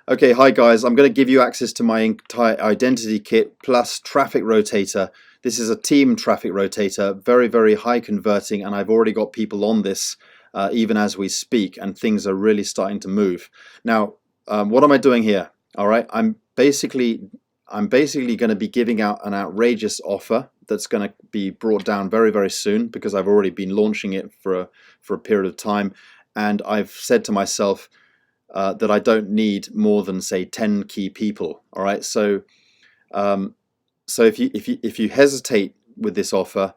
Okay, hi guys. I'm going to give you access to my entire identity kit plus traffic rotator. This is a team traffic rotator, very, very high converting, and I've already got people on this even as we speak, and things are really starting to move. Now, what am I doing here? All right, I'm basically going to be giving out an outrageous offer that's going to be brought down very, very soon because I've already been launching it for a period of time, and I've said to myself that I don't need more than say 10 key people. All right, um, so if you hesitate with this offer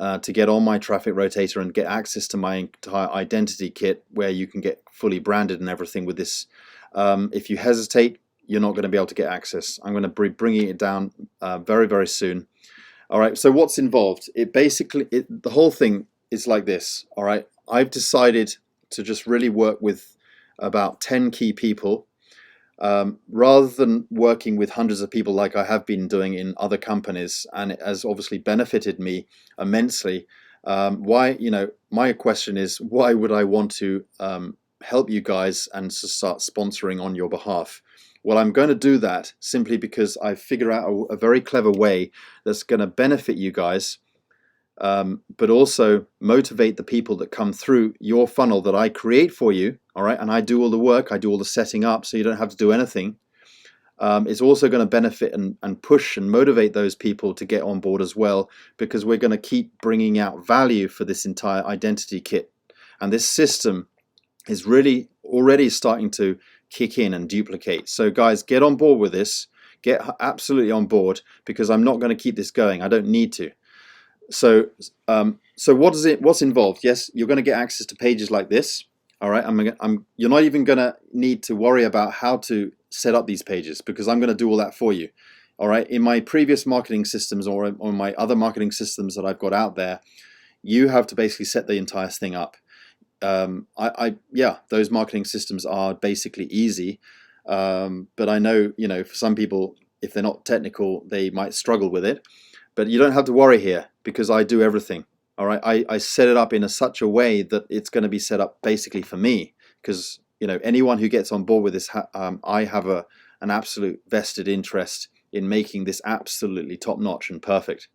to get on my traffic rotator and get access to my entire identity kit, where you can get fully branded and everything with this, if you hesitate, you're not going to be able to get access. I'm going to be bringing it down very, very soon. All right, so what's involved? The whole thing is like this. All right, I've decided to just really work with about 10 key people rather than working with hundreds of people like I have been doing in other companies, and it has obviously benefited me immensely. My question is, why would I want to help you guys and to start sponsoring on your behalf? Well, I'm going to do that simply because I figure out a very clever way that's going to benefit you guys, but also motivate the people that come through your funnel that I create for you. All right, and I do all the work, I do all the setting up, so you don't have to do anything. It's also going to benefit and push and motivate those people to get on board as well, because we're going to keep bringing out value for this entire identity kit. And this system is really already starting to kick in and duplicate. So guys, get on board with this. Get absolutely on board, because I'm not going to keep this going. I don't need to. So what's involved? Yes, you're going to get access to pages like this. All right, you're not even going to need to worry about how to set up these pages, because I'm going to do all that for you. All right, in my previous marketing systems or on my other marketing systems that I've got out there, you have to basically set the entire thing up. Yeah, those marketing systems are basically easy, but I know, for some people, if they're not technical, they might struggle with it. But you don't have to worry here, because I do everything. All right, I set it up in such a way that it's going to be set up basically for me, because anyone who gets on board with this, I have an absolute vested interest in making this absolutely top notch and perfect.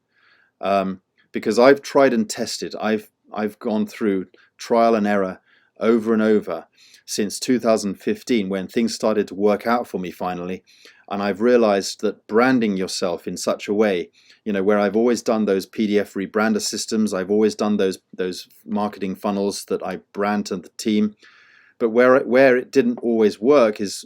Because I've tried and tested, I've gone through trial and error over and over since 2015, when things started to work out for me finally. And I've realized that branding yourself in such a way, where I've always done those PDF rebrander systems, I've always done those marketing funnels that I brand to the team, but where it didn't always work is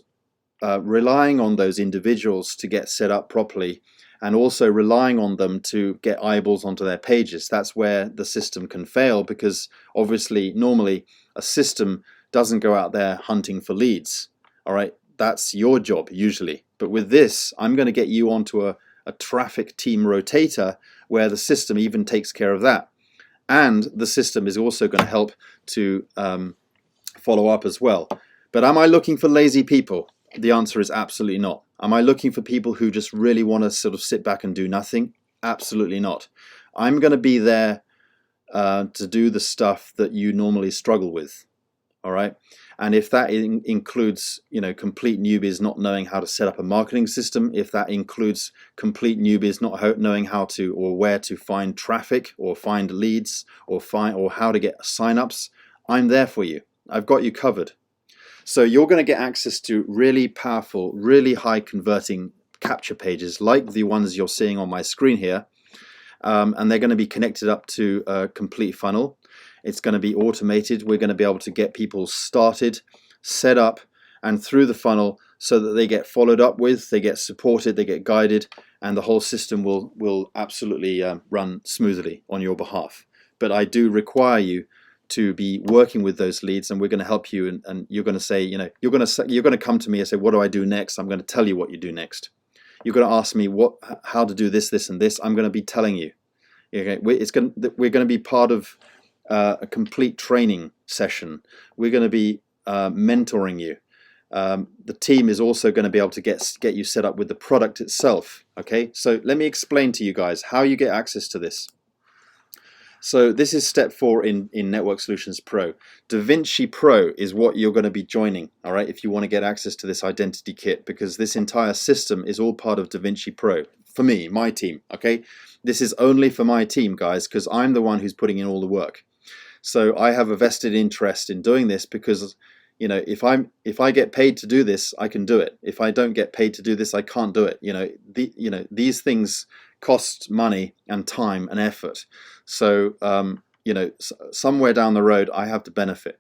relying on those individuals to get set up properly, and also relying on them to get eyeballs onto their pages. That's where the system can fail, because obviously normally a system doesn't go out there hunting for leads. All right, that's your job usually. But with this, I'm going to get you onto a traffic team rotator where the system even takes care of that. And the system is also going to help to follow up as well. But am I looking for lazy people? The answer is absolutely not. Am I looking for people who just really want to sort of sit back and do nothing? Absolutely not. I'm going to be there to do the stuff that you normally struggle with. All right. And if that includes, complete newbies not knowing how to set up a marketing system, if that includes complete newbies not knowing how to or where to find traffic or find leads or how to get signups, I'm there for you. I've got you covered. So you're going to get access to really powerful, really high converting capture pages like the ones you're seeing on my screen here. And they're going to be connected up to a complete funnel. It's going to be automated. We're going to be able to get people started, set up, and through the funnel, so that they get followed up with, they get supported, they get guided, and the whole system will absolutely run smoothly on your behalf. But I do require you to be working with those leads, and we're going to help you. And you're going to say, you're going to come to me and say, what do I do next? I'm going to tell you what you do next. You're going to ask me how to do this, and this. I'm going to be telling you. Okay, we're going to be part of a complete training session. We're going to be mentoring you. The team is also going to be able to get you set up with the product itself. Okay, so let me explain to you guys how you get access to this. So this is step 4 in Network Solutions Pro. De-Vinci Pro is what you're going to be joining, all right, if you want to get access to this identity kit, because this entire system is all part of De-Vinci Pro. For me, my team, okay? This is only for my team, guys, because I'm the one who's putting in all the work. So I have a vested interest in doing this because, you know, if I get paid to do this, I can do it. If I don't get paid to do this, I can't do it. You know, these things cost money and time and effort. So you know, somewhere down the road, I have to benefit.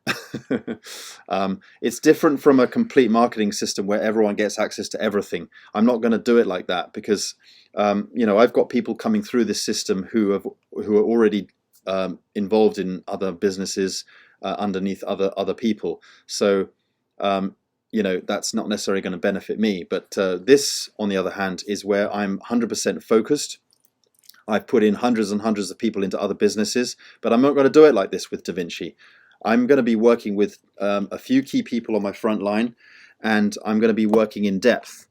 It's different from a complete marketing system where everyone gets access to everything. I'm not going to do it like that because you know, I've got people coming through this system who are already involved in other businesses underneath other people. So you know, that's not necessarily going to benefit me. But this, on the other hand, is where I'm 100% focused. I've put in hundreds and hundreds of people into other businesses, but I'm not going to do it like this with De-Vinci. I'm going to be working with a few key people on my front line, and I'm going to be working in depth.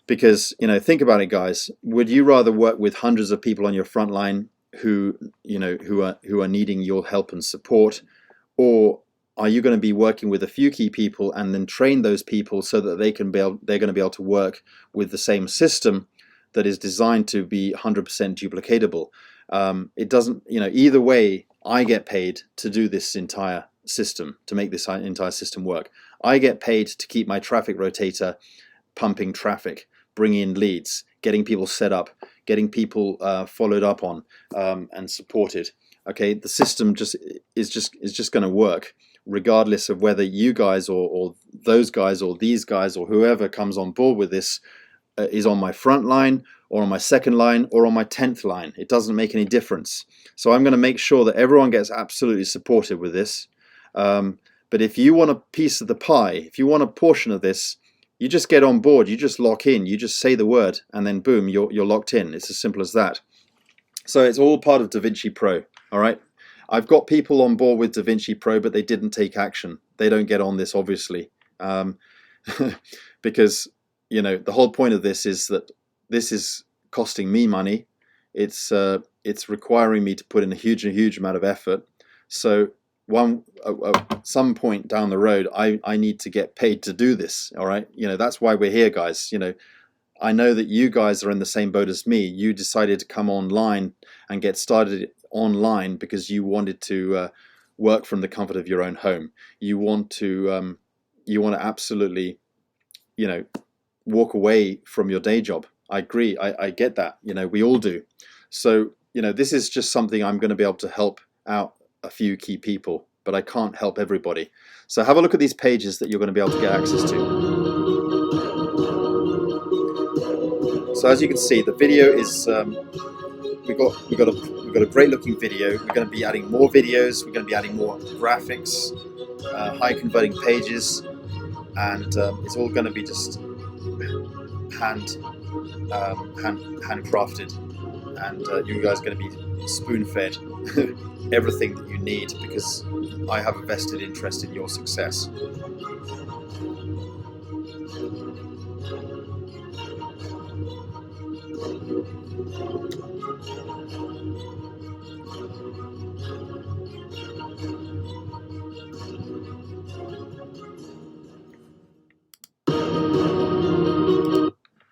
Because, you know, think about it, guys. Would you rather work with hundreds of people on your front line who, you know, who are needing your help and support, or are you going to be working with a few key people and then train those people so that they're going to be able to work with the same system that is designed to be 100% duplicatable? It doesn't, you know, either way, I get paid to do this entire system, to make this entire system work. I get paid to keep my traffic rotator pumping traffic, bringing in leads, getting people set up, getting people followed up on and supported. Okay, the system is just going to work regardless of whether you guys or those guys or these guys or whoever comes on board with this is on my front line or on my second line or on my 10th line. It doesn't make any difference. So I'm going to make sure that everyone gets absolutely supported with this. But if you want a piece of the pie, if you want a portion of this, you just get on board, you just lock in, you just say the word, and then boom, you're locked in. It's as simple as that. So it's all part of De-Vinci Pro, all right? I've got people on board with De-Vinci Pro, but they didn't take action. They don't get on this, obviously, because, you know, the whole point of this is that this is costing me money. It's requiring me to put in a huge amount of effort. So some point down the road, I need to get paid to do this. All right, you know, that's why we're here, guys. You know, I know that you guys are in the same boat as me. You decided to come online and get started online because you wanted to work from the comfort of your own home. You want to absolutely, you know, walk away from your day job. I agree. I get that. You know, we all do. So, you know, this is just something I'm going to be able to help out a few key people, but I can't help everybody. So have a look at these pages that you're going to be able to get access to. So as you can see, the video is we've got a great looking video. We're going to be adding more videos. We're going to be adding more graphics, high converting pages, and it's all going to be just handcrafted, and you guys are going to be spoon fed everything that you need, because I have a vested interest in your success.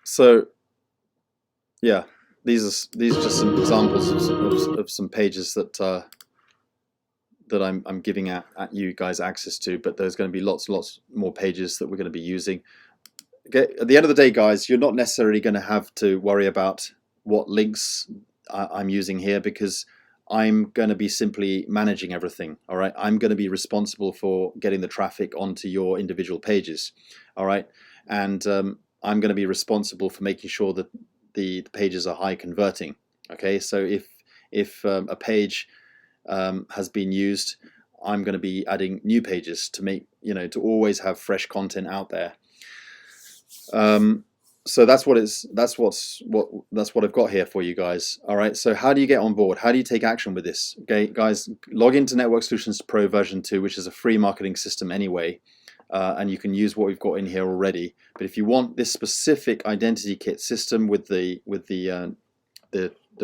So yeah, these are just some examples of some pages that I'm giving at you guys access to, but there's going to be lots more pages that we're going to be using. Okay, at the end of the day, guys, you're not necessarily going to have to worry about what links I'm using here, because I'm going to be simply managing everything. All right, I'm going to be responsible for getting the traffic onto your individual pages. All right, and I'm going to be responsible for making sure that the pages are high converting. Okay, so if a page has been used, I'm going to be adding new pages to make, you know, to always have fresh content out there. So that's what I've got here for you guys. All right, so how do you get on board? How do you take action with this? Okay, guys, log into Network Solutions Pro version 2, which is a free marketing system anyway, and you can use what we've got in here already. But if you want this specific identity kit system with the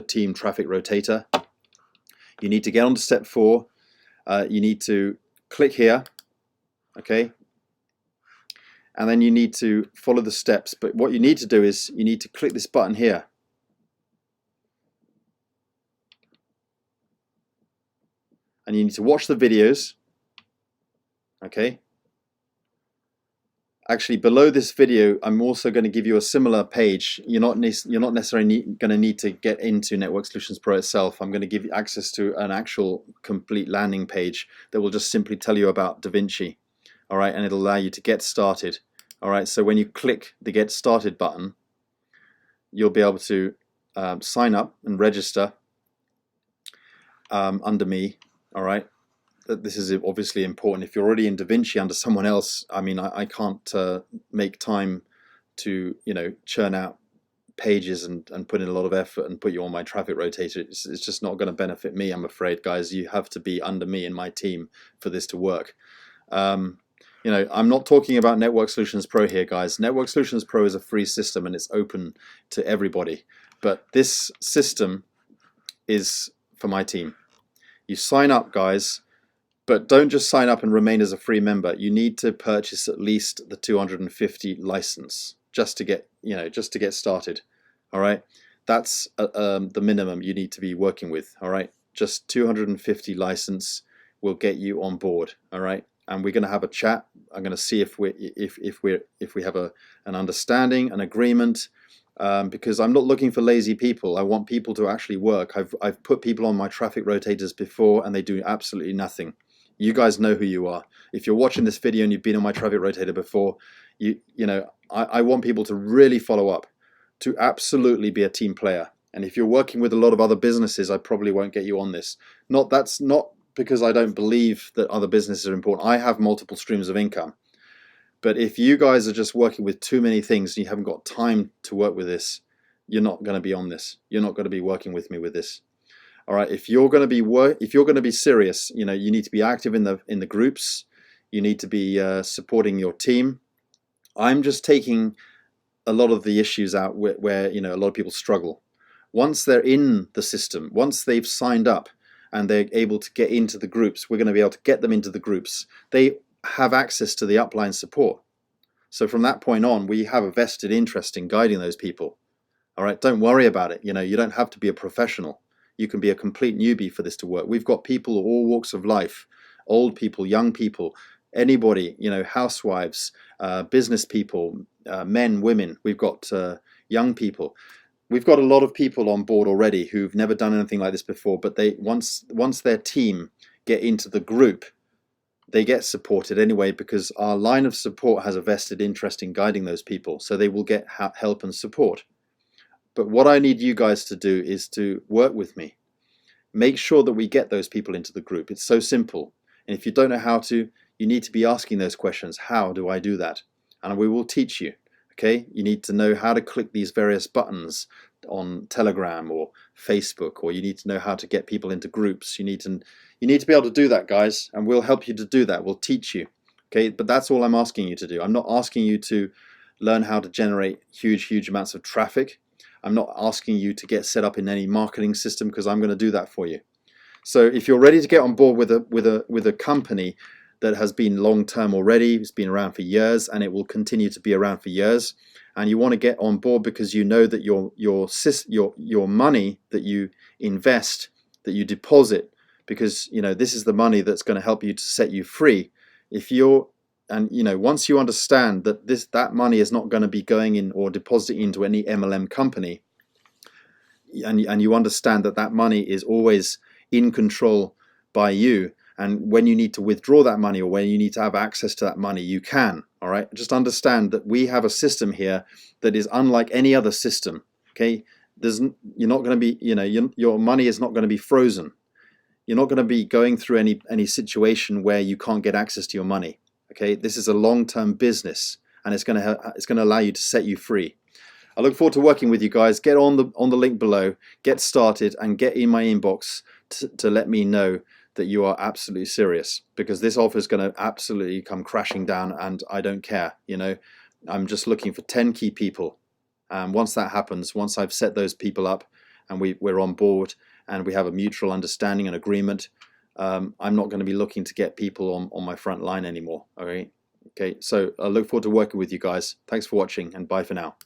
team traffic rotator, You need to get on to step 4. You need to click here, okay? And then you need to follow the steps. But what you need to do is you need to click this button here. And you need to watch the videos, okay? Actually, below this video, I'm also going to give you a similar page. You're not necessarily going to need to get into Network Solutions Pro itself. I'm going to give you access to an actual complete landing page that will just simply tell you about De-Vinci, all right? And it'll allow you to get started, all right? So when you click the Get Started button, you'll be able to sign up and register under me, all right? This is obviously important. If you're already in De-Vinci under someone else, I mean, I can't make time to, you know, churn out pages and put in a lot of effort and put you on my traffic rotator. It's just not going to benefit me, I'm afraid, guys. You have to be under me and my team for this to work. You know, I'm not talking about Network Solutions Pro here, guys. Network Solutions Pro is a free system and it's open to everybody. But this system is for my team. You sign up, guys. But don't just sign up and remain as a free member. You need to purchase at least the 250 license just to get, you know, just to get started. All right, that's the minimum you need to be working with. All right, just 250 license will get you on board. All right, and we're going to have a chat. I'm going to see if we have an understanding, an agreement. Because I'm not looking for lazy people. I want people to actually work. I've put people on my traffic rotators before and they do absolutely nothing. You guys know who you are. If you're watching this video and you've been on my traffic rotator before, you know, I want people to really follow up, to absolutely be a team player. And if you're working with a lot of other businesses, I probably won't get you on this. That's not because I don't believe that other businesses are important. I have multiple streams of income. But if you guys are just working with too many things and you haven't got time to work with this, you're not going to be on this. You're not going to be working with me with this. All right. If you're going to be serious, you know, you need to be active in the groups. You need to be supporting your team. I'm just taking a lot of the issues out where you know, a lot of people struggle. Once they're in the system, once they've signed up and they're able to get into the groups, we're going to be able to get them into the groups. They have access to the upline support. So from that point on, we have a vested interest in guiding those people. All right, don't worry about it. You know, you don't have to be a professional. You can be a complete newbie for this to work. We've got people of all walks of life, old people, young people, anybody, you know, housewives, business people, men, women. We've got young people. We've got a lot of people on board already who've never done anything like this before, but they once their team get into the group, they get supported anyway, because our line of support has a vested interest in guiding those people, so they will get help and support. But what I need you guys to do is to work with me. Make sure that we get those people into the group. It's so simple. And if you don't know how to, you need to be asking those questions. How do I do that? And we will teach you. Okay? You need to know how to click these various buttons on Telegram or Facebook, or you need to know how to get people into groups. You need to be able to do that, guys, and we'll help you to do that. We'll teach you. Okay? But that's all I'm asking you to do. I'm not asking you to learn how to generate huge amounts of traffic. I'm not asking you to get set up in any marketing system, because I'm going to do that for you. So if you're ready to get on board with a company that has been long term already, it's been around for years, and it will continue to be around for years, and you want to get on board because you know that your money that you invest, that you deposit, because you know this is the money that's going to help you to set you free. And you know, once you understand that that money is not going to be going in or depositing into any MLM company, and you understand that money is always in control by you, and when you need to withdraw that money or when you need to have access to that money, you can. All right, just understand that we have a system here that is unlike any other system. Okay, you're not going to be, you know, your money is not going to be frozen. You're not going to be going through any situation where you can't get access to your money. Okay, this is a long-term business, and it's going to allow you to set you free. I look forward to working with you guys. Get on the link below, get started, and get in my inbox to let me know that you are absolutely serious, because this offer is going to absolutely come crashing down, and I don't care. You know, I'm just looking for 10 key people. Once that happens, once I've set those people up and we're on board and we have a mutual understanding and agreement, I'm not going to be looking to get people on my front line anymore. Okay, so I look forward to working with you guys. Thanks for watching, and bye for now.